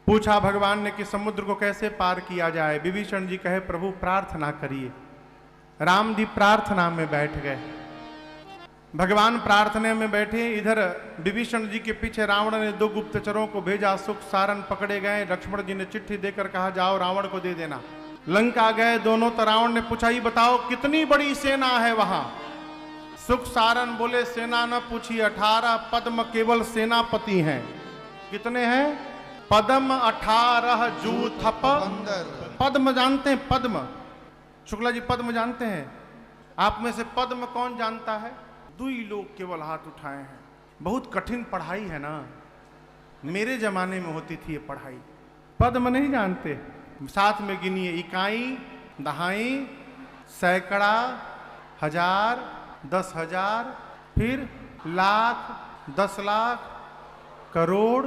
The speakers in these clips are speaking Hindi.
पूछा भगवान ने कि समुद्र को कैसे पार किया जाए। विभीषण जी कहे प्रभु प्रार्थना करिए। राम जी प्रार्थना में बैठ गए। भगवान प्रार्थना में बैठे, इधर विभीषण जी के पीछे रावण ने 2 गुप्तचरों को भेजा। सुख सारन पकड़े गए। लक्ष्मण जी ने चिट्ठी देकर कहा जाओ रावण को दे देना। लंका गए दोनों, तो रावण ने पूछा ही बताओ कितनी बड़ी सेना है वहां। सुख सारन बोले सेना न पूछी, 18 पद्म केवल सेनापति हैं। कितने हैं? पद्म 18 जू थप। पद्म जानते हैं? पद्म शुक्ला जी पद्म जानते हैं? आप में से पद्म कौन जानता है? 2 ही लोग केवल हाथ उठाए हैं। बहुत कठिन पढ़ाई है ना, मेरे जमाने में होती थी ये पढ़ाई। पद्म नहीं जानते? साथ में गिनिए, इकाई, दहाई, सैकड़ा, हजार, 10,000, फिर लाख, 10 लाख, करोड़,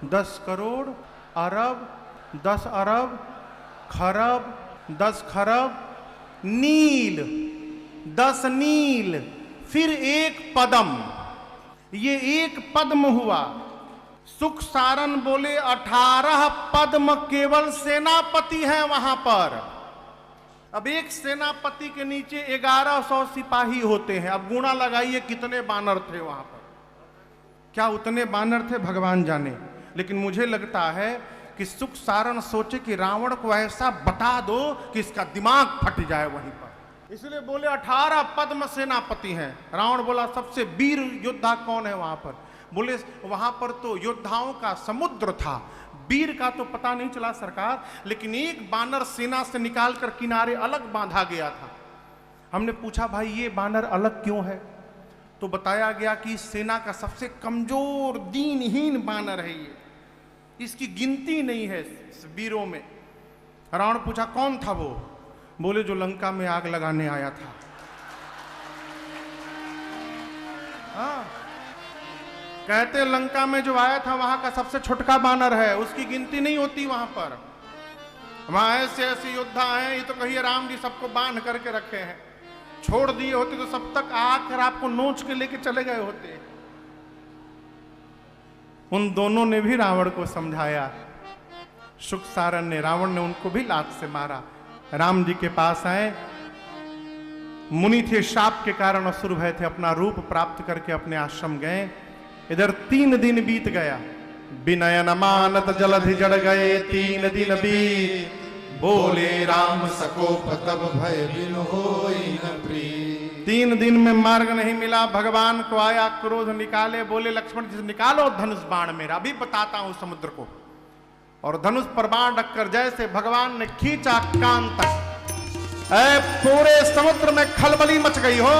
10 करोड़, अरब, 10 अरब, खरब, 10 खरब, नील, 10 नील, फिर 1 पद्म। ये 1 पद्म हुआ। सुख सारन बोले 18 पद्म केवल सेनापति हैं वहां पर। अब एक सेनापति के नीचे 1100 सिपाही होते हैं। अब गुणा लगाइए कितने बानर थे वहां पर। क्या उतने बानर थे? भगवान जाने। लेकिन मुझे लगता है कि सुख सारन सोचे कि रावण को ऐसा बता दो कि इसका दिमाग फट जाए वहीं पर। इसलिए बोले 18 पद्म सेनापति हैं। रावण बोला सबसे वीर योद्धा कौन है वहां पर? बोले वहां पर तो योद्धाओं का समुद्र था, वीर का तो पता नहीं चला सरकार, लेकिन एक बानर सेना से निकालकर किनारे अलग बांधा गया था। हमने पूछा भाई ये बानर अलग क्यों है? तो बताया गया कि सेना का सबसे कमजोर दीनहीन बानर है ये, इसकी गिनती नहीं है वीरों में। रावण पूछा कौन था वो? बोले जो लंका में आग लगाने आया था। हाँ, कहते लंका में जो आया था वहां का सबसे छोटका बानर है, उसकी गिनती नहीं होती वहां पर। वहां ऐसे ऐसे योद्धा हैं, ये तो कहिए राम जी सबको बांध करके रखे हैं। छोड़ दिए होते तो सब तक आकर आपको नोच के लेके चले गए होते। उन दोनों ने भी रावण को समझाया। सुख सारन ने, रावण ने उनको भी लात से मारा। राम जी के पास आए। मुनि थे, शाप के कारण असुर भय थे, अपना रूप प्राप्त करके अपने आश्रम गए। इधर 3 दिन बीत गया। विनयन मानत जलधि जड़ गए, 3 दिन बीत बोले राम सकोप तब भय बिन होई न प्रीत। 3 दिन में मार्ग नहीं मिला। भगवान को आया क्रोध, निकाले। बोले लक्ष्मण जी निकालो धनुष बाण मेरा, अभी बताता हूं समुद्र को। और धनुष पर बाण रखकर जैसे भगवान ने खींचा कान तक, पूरे समुद्र में खलबली मच गई हो।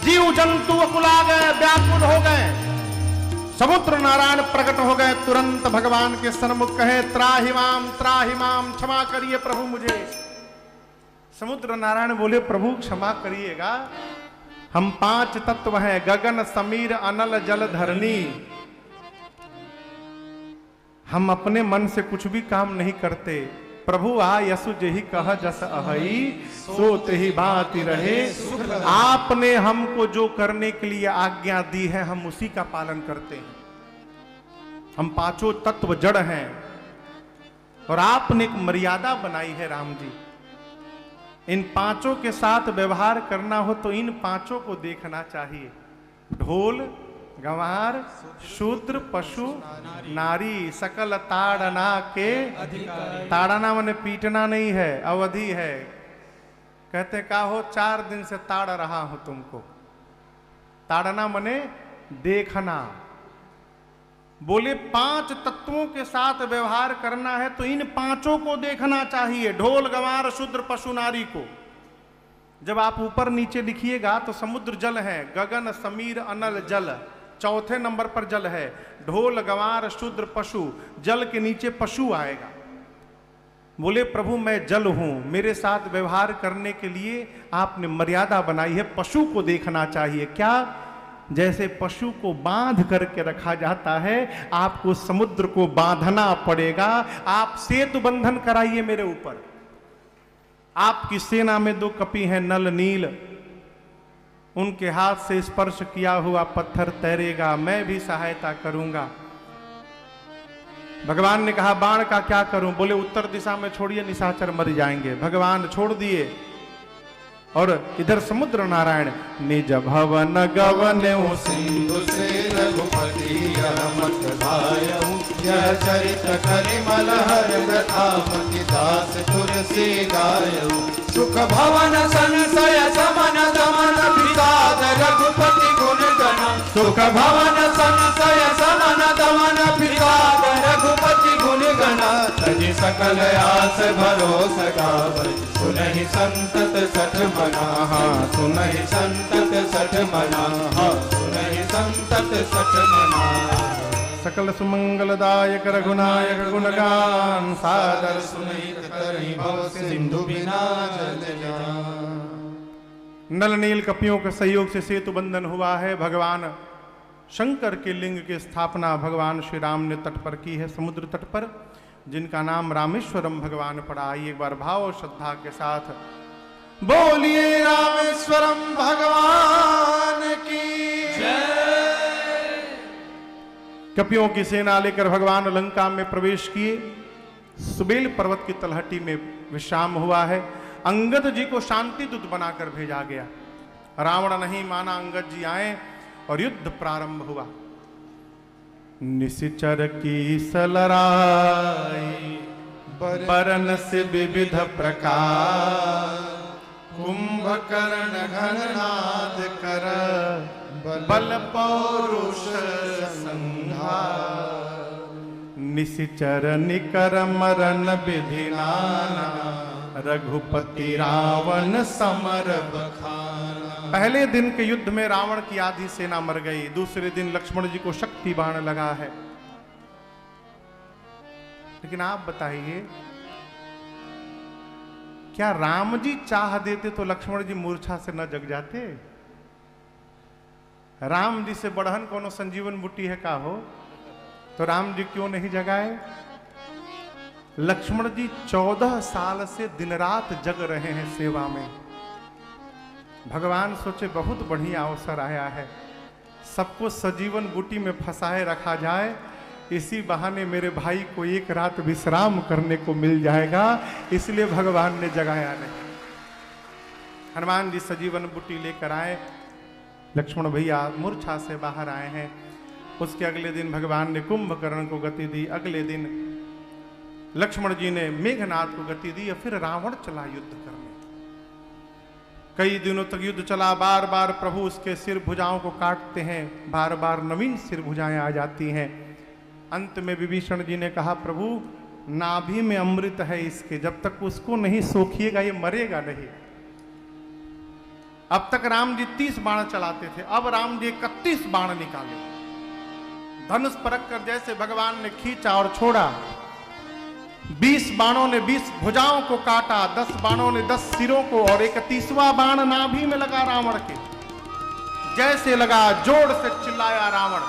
जीव जंतु अकुला गए, व्याकुल हो गए। समुद्र नारायण प्रकट हो गए। तुरंत भगवान के सन्मुख कहे त्राहि माम, क्षमा करिए प्रभु मुझे। समुद्र नारायण बोले प्रभु क्षमा करिएगा, हम 5 तत्व हैं, गगन समीर अनल जल धरनी। हम अपने मन से कुछ भी काम नहीं करते। प्रभु आ यसु जेहि कह जस अहई, सो तेहि भांति रहे। आपने हमको जो करने के लिए आज्ञा दी है हम उसी का पालन करते हैं। हम 5 तत्व जड़ हैं और आपने एक मर्यादा बनाई है राम जी। इन 5 के साथ व्यवहार करना हो तो इन 5 को देखना चाहिए। ढोल, गंवार, शूद्र, पशु, नारी, सकल ताड़ना के अधिकारी। ताड़ना माने पीटना नहीं है, अवधि है। कहते का हो 4 दिन से ताड़ रहा हूं तुमको। ताड़ना माने देखना। बोले 5 तत्वों के साथ व्यवहार करना है तो इन 5 को देखना चाहिए। ढोल, गंवार, शूद्र, पशु, नारी को। जब आप ऊपर नीचे लिखिएगा तो समुद्र जल है, गगन समीर अनल जल, 4थे नंबर पर जल है। ढोल, गंवार, शूद्र, पशु, जल के नीचे पशु आएगा। बोले प्रभु मैं जल हूं, मेरे साथ व्यवहार करने के लिए आपने मर्यादा बनाई है। पशु को देखना चाहिए। क्या? जैसे पशु को बांध करके रखा जाता है, आपको समुद्र को बांधना पड़ेगा। आप सेतु बंधन कराइए मेरे ऊपर। आपकी सेना में 2 कपि हैं, नल नील। उनके हाथ से स्पर्श किया हुआ पत्थर तैरेगा, मैं भी सहायता करूंगा। भगवान ने कहा बाण का क्या करूं? बोले उत्तर दिशा में छोड़िए, निशाचर मर जाएंगे। भगवान छोड़ दिए और इधर समुद्र नारायण निज भवन गवने सिंधु से रघुपति मत भायऊ, यह चरित कलिमल हर व्यथा मति दास तुलसी गायऊ। सुख भवन संशय समन दमन विषाद रघुपति गुण गण, सुख भवन संशय समन दमन विषाद रघुपति गुण गण। तजि सकल आस भरोस गावै, सुनहि संतत सठ मना, सुनहि संतत सठ मना, सुनहि संतत सठ मना। सकल सुमंगलदायक रघुनायक गुणगान सादर सुनहि तरहि भव सिंधु बिना जल जान। नल नील कपियों के सहयोग से सेतु बंधन हुआ है। भगवान शंकर के लिंग की स्थापना भगवान श्री राम ने तट पर की है, समुद्र तट पर, जिनका नाम रामेश्वरम भगवान पड़ा। आइए एक बार भाव और श्रद्धा के साथ बोलिए रामेश्वरम भगवान की जय। कपियों की सेना लेकर भगवान लंका में प्रवेश किए। सुबेल पर्वत की तलहटी में विश्राम हुआ है। अंगद जी को शांति दूत बनाकर भेजा गया। रावण नहीं माना, अंगद जी आए और युद्ध प्रारंभ हुआ। निशिचर की सलराई बरन से विविध प्रकार, कुंभकर्ण घननाद कर बल पौरुष संहार। निशिचर निकर मरण विधि नाना, रघुपति रावण समर बखाना। पहले दिन के युद्ध में रावण की आधी सेना मर गई। दूसरे दिन लक्ष्मण जी को शक्ति बाण लगा है। लेकिन आप बताइए, क्या राम जी चाह देते तो लक्ष्मण जी मूर्छा से न जग जाते? राम जी से बढ़हन कोनो संजीवन बूटी है का हो? तो राम जी क्यों नहीं जगाए? लक्ष्मण जी 14 साल से दिन रात जग रहे हैं सेवा में। भगवान सोचे बहुत बढ़िया अवसर आया है, सबको सजीवन बूटी में फंसाए रखा जाए, इसी बहाने मेरे भाई को एक रात विश्राम करने को मिल जाएगा, इसलिए भगवान ने जगाया नहीं। हनुमान जी सजीवन बूटी लेकर आए। लक्ष्मण भैया मूर्छा से बाहर आए हैं। उसके अगले दिन भगवान ने कुंभकर्ण को गति दी। अगले दिन लक्ष्मण जी ने मेघनाद को गति दी। फिर रावण चला युद्ध करने। कई दिनों तक युद्ध चला। बार बार प्रभु उसके सिर भुजाओं को काटते हैं, बार बार नवीन सिर भुजाएं आ जाती हैं। अंत में विभीषण जी ने कहा, प्रभु नाभि में अमृत है इसके, जब तक उसको नहीं सोखिएगा ये मरेगा नहीं। अब तक राम जी 30 बाण चलाते थे, अब राम जी 31 बाण निकाले। धनुष परख कर जैसे भगवान ने खींचा और छोड़ा, 20 बाणों ने 20 भुजाओं को काटा, 10 बाणों ने 10 सिरों को, और 31वां बाण नाभि में लगा रावण के। जैसे लगा जोर से चिल्लाया रावण,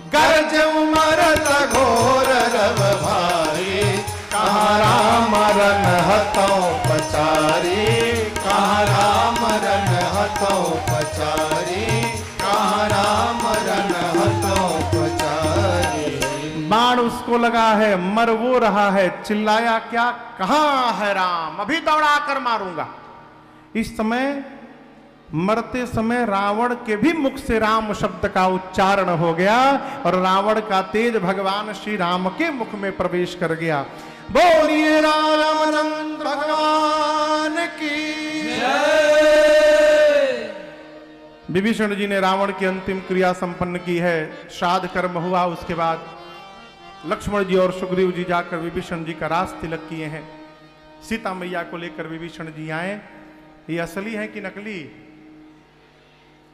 गरज मरत घोर रव भारी, कहाँ राम रन हतौ पचारी, कहाँ राम रन हतौ पचारी, कहाँ राम रन हतौ पचारी। बाण उसको लगा है, मर वो रहा है, चिल्लाया क्या, कहाँ है राम, अभी दौड़ा कर मारूंगा। इस समय मरते समय रावण के भी मुख से राम शब्द का उच्चारण हो गया और रावण का तेज भगवान श्री राम के मुख में प्रवेश कर गया। बोलिए रामचंद्र भगवान की जय। विभीषण जी ने रावण की अंतिम क्रिया संपन्न की है। श्राद्ध कर्म हुआ। उसके बाद लक्ष्मण जी और सुग्रीव जी जाकर विभीषण जी का रास तिलक किए हैं। सीता मैया को लेकर विभीषण जी आए। ये असली है कि नकली?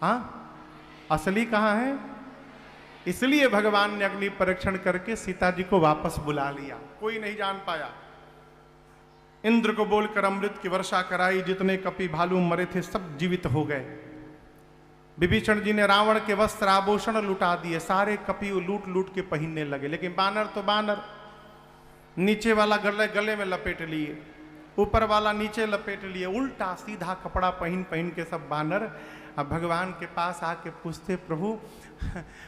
हाँ, असली कहाँ है? इसलिए भगवान ने अग्नि परीक्षण करके सीता जी को वापस बुला लिया। कोई नहीं जान पाया। इंद्र को बोलकर अमृत की वर्षा कराई। जितने कपि भालू मरे थे सब जीवित हो गए। विभीषण जी ने रावण के वस्त्र आभूषण लुटा दिए। सारे कपि लूट लूट के पहनने लगे। लेकिन बानर तो बानर, नीचे वाला गले में लपेट लिए, ऊपर वाला नीचे लपेट लिए, उल्टा सीधा कपड़ा पहन पहन के सब बानर अब भगवान के पास आके पूछते, प्रभु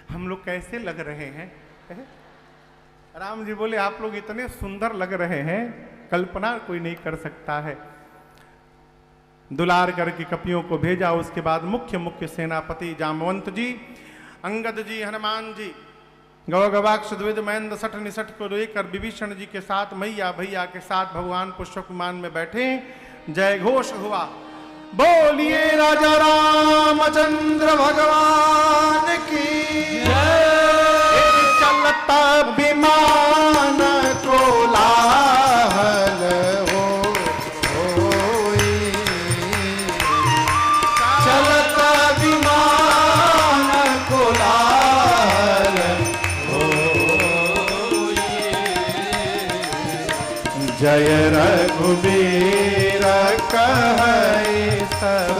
हम लोग कैसे लग रहे हैं? राम जी बोले आप लोग इतने सुंदर लग रहे हैं, कल्पना कोई नहीं कर सकता है। दुलार करके कपियों को भेजा। उसके बाद मुख्य सेनापति जामवंत जी, अंगद जी, हनुमान जी, गवाक्ष द्विज महेंद्र सठ निसठ को लेकर विभीषण जी के साथ मैया भैया के साथ भगवान पुष्पक विमान में बैठे। जय घोष हुआ, बोलिए राजा रामचंद्र भगवान की जय। चलता विमान कोलाहल होई, चलता विमान कोलाहल होई। जय रघुबीर कहै सब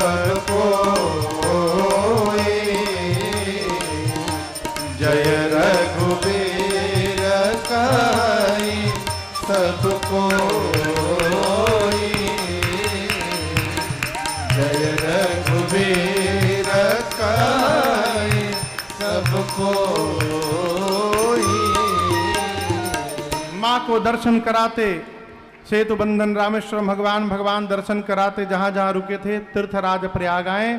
कोई, जय रघुबीर कहै सब कोई, जय रघुबीर कहै सब कोई। माँ को दर्शन कराते, सेतु बंधन रामेश्वरम भगवान दर्शन कराते, जहां जहां रुके थे तीर्थराज प्रयाग आए।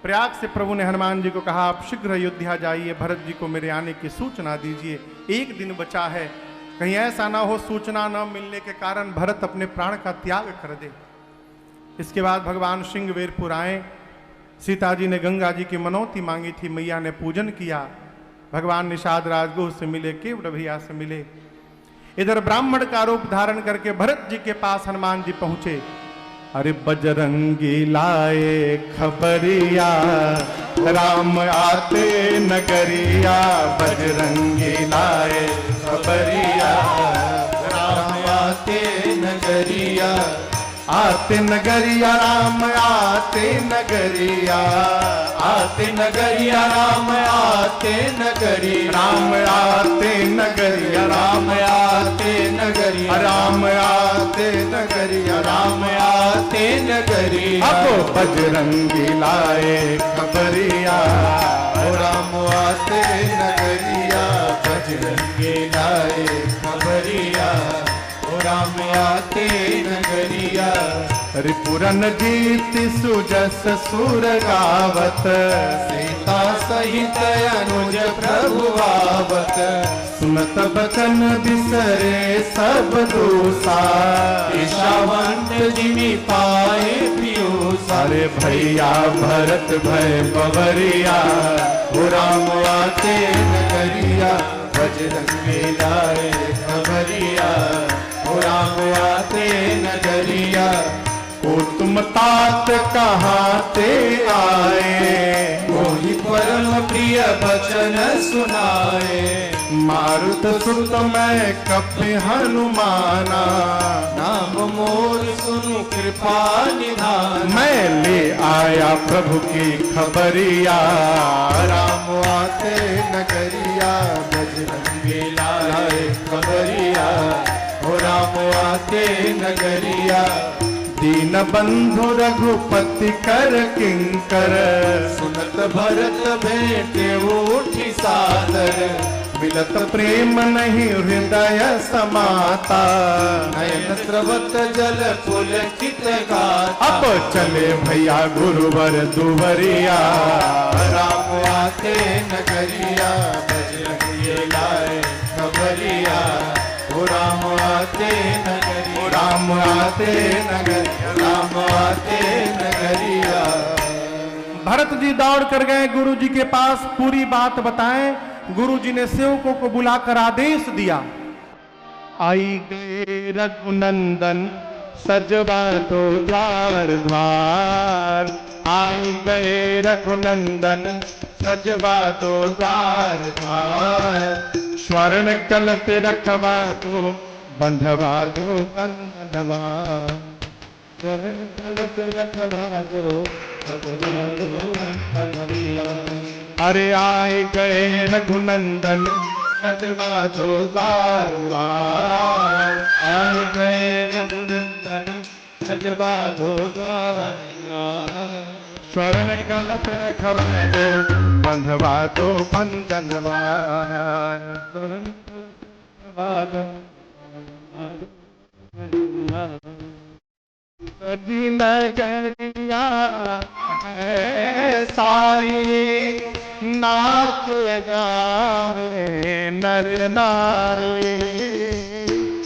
प्रयाग से प्रभु ने हनुमान जी को कहा आप शीघ्र अयोध्या जाइए, भरत जी को मेरे आने की सूचना दीजिए, एक दिन बचा है, कहीं ऐसा ना हो सूचना न मिलने के कारण भरत अपने प्राण का त्याग कर दे। इसके बाद भगवान श्रृंगवेरपुर आए। सीता जी ने गंगा जी की मनौती मांगी थी, मैया ने पूजन किया। भगवान निषाद राजगुह से मिले, केवट भैया से मिले। इधर ब्राह्मण का रूप धारण करके भरत जी के पास हनुमान जी पहुंचे। अरे बजरंगी लाए खबरिया, राम आते नगरिया, बजरंगी लाए खबरिया, राम आते नगरिया, आते नगरिया राम आते नगरिया, आते नगरिया राम आते नगरी, राम आते नगरिया, राम आते नगरिया, राम आते नगरिया, राम आते नगरी। अब बजरंगी लाए खबरिया, राम आते नगरिया, बजरंगी लाए खबरिया, राम आते नगरिया। रिपुरन जीत सुजस सुर गावत, सीता सहित अनुज प्रभु आवत, सुनत बचन बिसरे सब दूसा, ईशावंत जिमि पाए पियूसा। अरे भैया भरत भय बवरिया, राम आते नगरिया, बजरंगी लाए खबरिया, राम आते नगरिया। ओ तुम तात कहाँ ते आए, मोहि परम प्रिय बचन सुनाए, मारुत सुत मैं कपि हनुमाना, नाम मोर सुनु कृपा निधान। मैं ले आया प्रभु की खबरिया, राम आते नगरिया, बजरंगी लाए खबरिया, राम आते नगरिया। दीन बंधु रघुपति कर किंकर, सुनत भरत भेटे उठी सादर, मिलत प्रेम नहीं हृदय समाता, नयन स्रवत जल पुलकित गाथा। अब चले भैया गुरुवर दुवरिया, राम आते नगरिया, बजरंगी लाए खबरिया, राम आते नगरिया, राम आते नगरिया, राम आते नगरिया। भरत जी दौड़ कर गए गुरु जी के पास, पूरी बात बताएं। गुरु जी ने सेवकों को बुलाकर आदेश दिया। आई गए रघुनंदन सजवा तो द्वार द्वार, आई गए रघुनंदन सजवा तो द्वार द्वार, स्वर्ण कलश रखवा तो बंधवा दो बंधवा, स्वर्ण कलश रखवा दो बंधवा दो बंधवा। अरे आए गए रघुनंदन सजवा तो द्वार द्वार, आए गए रघुनंदन सजवा तो द्वार द्वार, स्वर्ण कलश रखवा दो बंधवा दो बंधवा। नगरिया है सारी नाच गावे नर नारी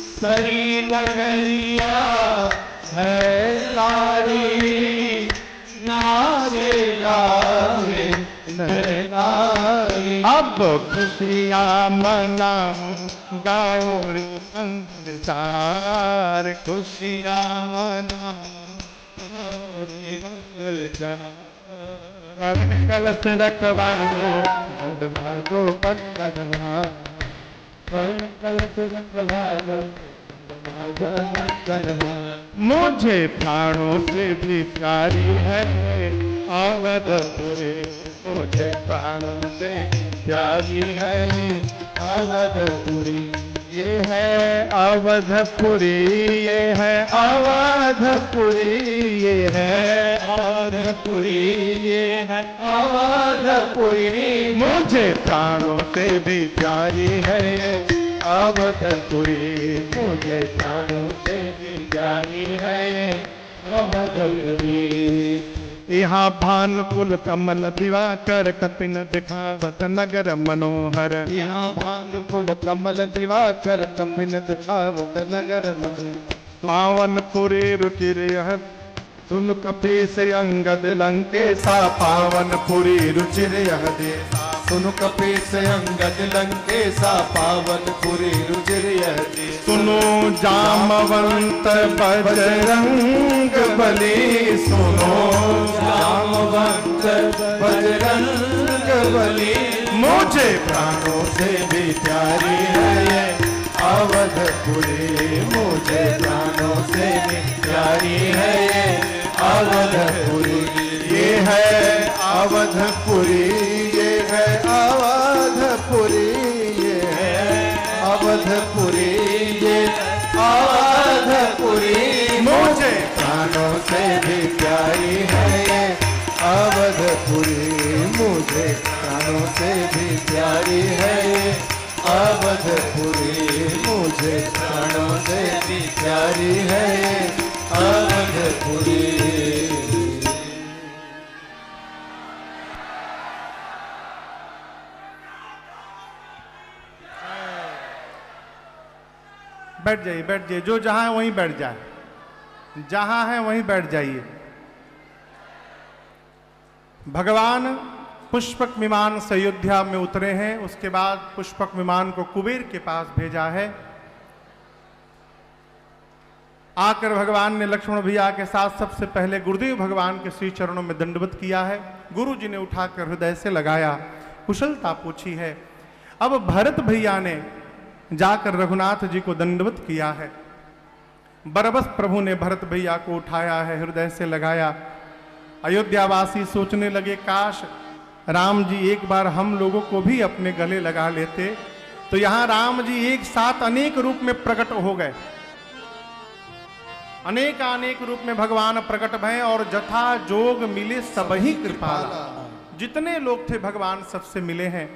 सरी नगरिया है सारी नारे गावे नर नारी अब खुशियाँ मना गाओ संसार खुशियाँ मना कलश रखवाओ भागो बंदना कलश रखवाओ मुझे प्राणों से भी प्यारी है अवधपुरी मुझे प्राणों से प्यारी है अवधपुरी ये है अवधपुरी ये है अवधपुरी ये है अवधपुरी ये है अवधपुरी मुझे प्राणों से भी प्यारी है अवधपुरी मुझे प्राणों से भी प्यारी है अवधपुरी यहाँ भानुकुल कमल दिवाकर कपिन दिखावत नगर मनोहर यहाँ भानुकुल कमल दिवाकर कपिन दिखावत नगर पावनपुरी रुचिर सुन कपीस अंगद लंकेशा पावनपुरी रुचिर दे सुनु कपीस अंगद लंकेशा पावनपुरी रुचिर दे सुनो जामवंत बजरंग बली सुनो जामवंत बजरंग बली मुझे प्राणों से भी प्यारी है ये अवधपुरी मुझे प्राणों से भी प्यारी है ये अवधपुरी ये है अवधपुरी ये है अवधपुरी ये है अवधपुरी ये अवधपुरी मुझे प्राणों से भी प्यारी है ये अवधपुरी मुझे प्राणों से भी प्यारी है ये अवधपुरी मुझे प्राणों से भी प्यारी है ये अवधपुरी। बैठ जाइए बैठ जाइए, जो जहां है वहीं बैठ जाए, जहां है वहीं बैठ जाइए। भगवान पुष्पक विमान से अयोध्या में उतरे हैं, उसके बाद पुष्पक विमान को कुबेर के पास भेजा है। आकर भगवान ने लक्ष्मण भैया के साथ सबसे पहले गुरुदेव भगवान के श्री चरणों में दंडवत किया है। गुरु जी ने उठाकर हृदय से लगाया, कुशलता पूछी है। अब भरत भैया ने जाकर रघुनाथ जी को दंडवत किया है। बरबस प्रभु ने भरत भैया को उठाया है, हृदय से लगाया। अयोध्यावासी सोचने लगे काश राम जी एक बार हम लोगों को भी अपने गले लगा लेते। तो यहां राम जी एक साथ अनेक रूप में प्रकट हो गए, अनेक रूप में भगवान प्रकट भय और जथा जोग मिले सबही कृपाला। जितने लोग थे भगवान सबसे मिले हैं।